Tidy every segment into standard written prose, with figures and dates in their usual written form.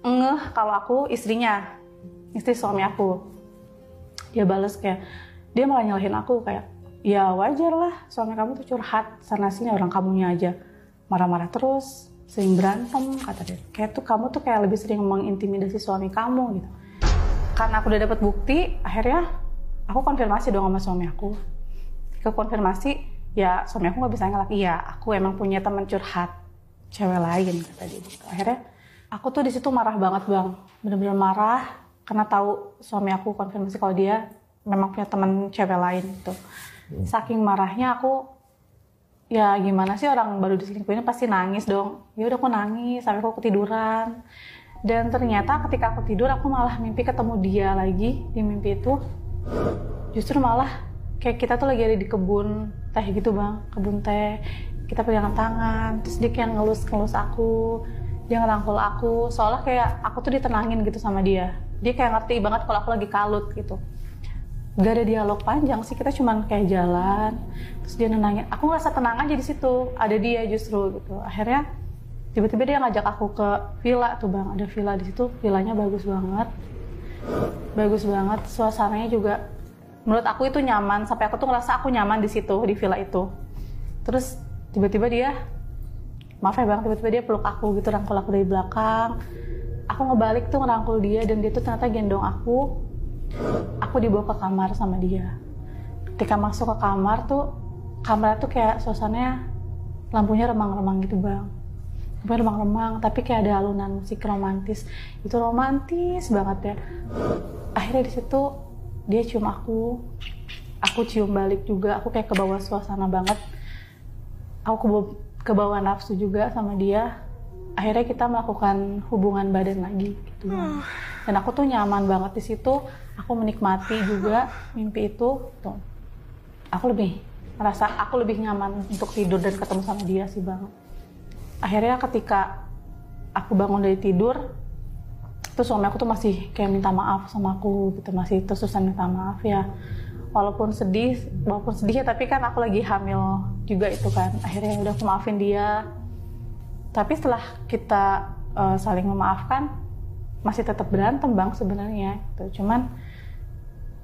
ngeh kalau aku istrinya, istri suami aku. Dia balas kayak, dia malah nyalahin aku kayak, ya wajar lah suami kamu tuh curhat sana sini, orang kamunya aja marah-marah terus, sering berantem, kata dia. Kayak tuh kamu tuh kayak lebih sering mengintimidasi suami kamu gitu. Karena aku udah dapat bukti, akhirnya aku konfirmasi dong sama suami aku. Ke konfirmasi, ya suami aku nggak bisa ngelak, iya aku emang punya teman curhat cewek lain, kata dia gitu. Akhirnya aku tuh di situ marah banget bang, bener-bener marah karena tahu suami aku konfirmasi kalau dia memang punya teman cewek lain gitu. Saking marahnya aku, ya gimana sih orang baru diselingkuhin pasti nangis dong. Ya udah aku nangis sampai aku ketiduran. Dan ternyata ketika aku tidur aku malah mimpi ketemu dia lagi. Di mimpi itu justru malah kayak kita tuh lagi ada di kebun teh gitu bang, kebun teh. Kita pegangan tangan, terus dia kayak ngelus-ngelus aku. Dia ngerangkul aku, seolah kayak aku tuh ditenangin gitu sama dia. Dia kayak ngerti banget kalau aku lagi kalut gitu. Gak ada dialog panjang sih, kita cuman kayak jalan. Terus dia nenangin, aku ngerasa tenang aja di situ. Ada dia justru gitu. Akhirnya tiba-tiba dia ngajak aku ke villa tuh bang. Ada villa di situ, villanya bagus banget. Bagus banget, suasananya juga menurut aku itu nyaman. Sampai aku tuh ngerasa aku nyaman di situ, di villa itu. Terus tiba-tiba dia, maaf ya bang, tiba-tiba dia peluk aku gitu, rangkul aku dari belakang. Aku ngebalik tuh ngerangkul dia dan dia tuh ternyata gendong aku. Aku dibawa ke kamar sama dia. Ketika masuk ke kamar tuh, kamarnya tuh kayak suasananya lampunya remang-remang gitu bang. Lampunya remang-remang, tapi kayak ada alunan musik romantis. Itu romantis banget ya. Akhirnya di situ dia cium aku cium balik juga. Aku kayak ke bawah suasana banget. Aku ke bawah nafsu juga sama dia. Akhirnya kita melakukan hubungan badan lagi gitu. Dan aku tuh nyaman banget di situ. Aku menikmati juga mimpi itu. Tuh. Aku lebih nyaman untuk tidur dan ketemu sama dia sih bang. Akhirnya ketika aku bangun dari tidur, terus suami aku tuh masih kayak minta maaf sama aku gitu, masih terus-terusan minta maaf ya. Walaupun sedih ya, tapi kan aku lagi hamil juga itu kan. Akhirnya udah aku maafin dia. Tapi setelah kita saling memaafkan, masih tetap berantem bang sebenarnya. Gitu. Cuman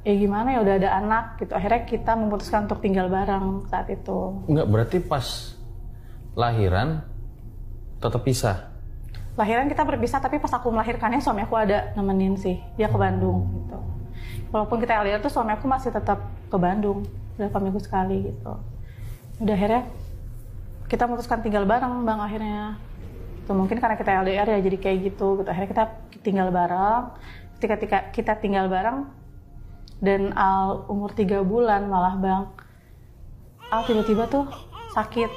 ya gimana ya, udah ada anak gitu. Akhirnya kita memutuskan untuk tinggal bareng saat itu. Enggak, berarti pas lahiran tetap pisah? Lahiran kita berpisah, tapi pas aku melahirkannya suami aku ada nemenin sih. Dia ke Bandung gitu. Walaupun kita LDR tuh suami aku masih tetap ke Bandung berapa minggu sekali gitu. Udah akhirnya kita memutuskan tinggal bareng bang akhirnya. Tuh, mungkin karena kita LDR ya jadi kayak gitu. Akhirnya kita tinggal bareng. Ketika kita tinggal bareng dan Al umur 3 bulan malah bang, Al tiba-tiba tuh sakit,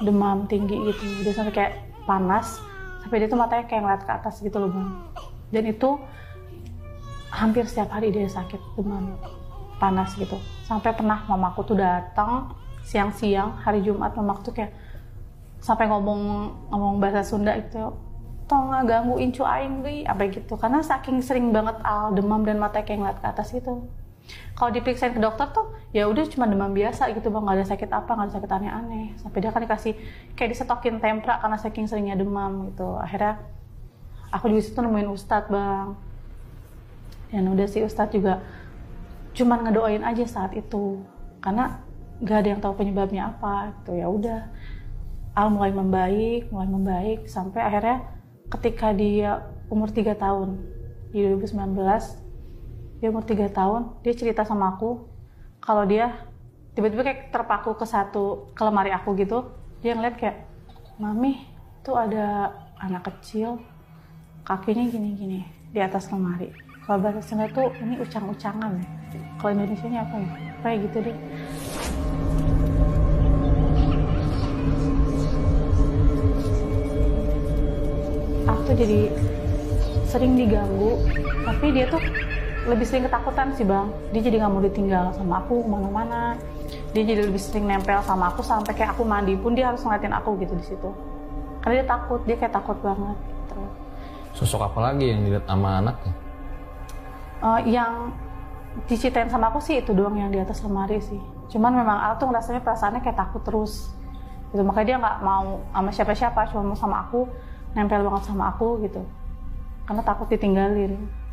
demam tinggi gitu. Dia sampai kayak panas, sampai dia tuh matanya kayak ngeliat ke atas gitu loh bang. Dan itu hampir setiap hari dia sakit demam panas gitu. Sampai pernah mamaku tuh datang siang-siang hari Jumat, mamaku tuh kayak sampai ngomong bahasa Sunda gitu, tong ngagangguin cu aing deui apa gitu, karena saking sering banget Al demam dan matanya kayak ngeliat ke atas gitu. Kalau diperiksain ke dokter tuh ya udah cuma demam biasa gitu bang, nggak ada sakit apa, nggak ada sakit aneh-aneh. Sampai dia kan dikasih kayak disetokin tempra karena saking seringnya demam gitu. Akhirnya aku juga situ nemuin ustadz bang. Dan udah sih ustadz juga cuman ngedoain aja saat itu, karena nggak ada yang tahu penyebabnya apa gitu. Ya udah Al mulai membaik sampai akhirnya ketika dia umur 3 tahun di 2019, dia umur 3 tahun, dia cerita sama aku kalau dia tiba-tiba kayak terpaku ke lemari aku gitu. Dia ngeliat kayak, mami tuh ada anak kecil kakinya gini-gini di atas lemari. Kalau bahasa Sunda tuh ini ucang-ucangan ya. Kalau Indonesianya apa ya? Kayak gitu deh. Aku tuh jadi sering diganggu, tapi dia tuh lebih sering ketakutan sih bang. Dia jadi nggak mau ditinggal sama aku kemana-mana. Dia jadi lebih sering nempel sama aku sampai kayak aku mandi pun dia harus ngeliatin aku gitu di situ. Karena dia takut, dia kayak takut banget. Gitu. Sosok apa lagi yang dilihat sama anaknya? Yang diceritain sama aku sih itu doang yang di atas lemari sih. Cuman memang Al tuh ngerasanya perasaannya kayak takut terus. Gitu. Makanya dia nggak mau sama siapa-siapa, cuma mau sama aku, nempel banget sama aku gitu. karena takut ditinggalin.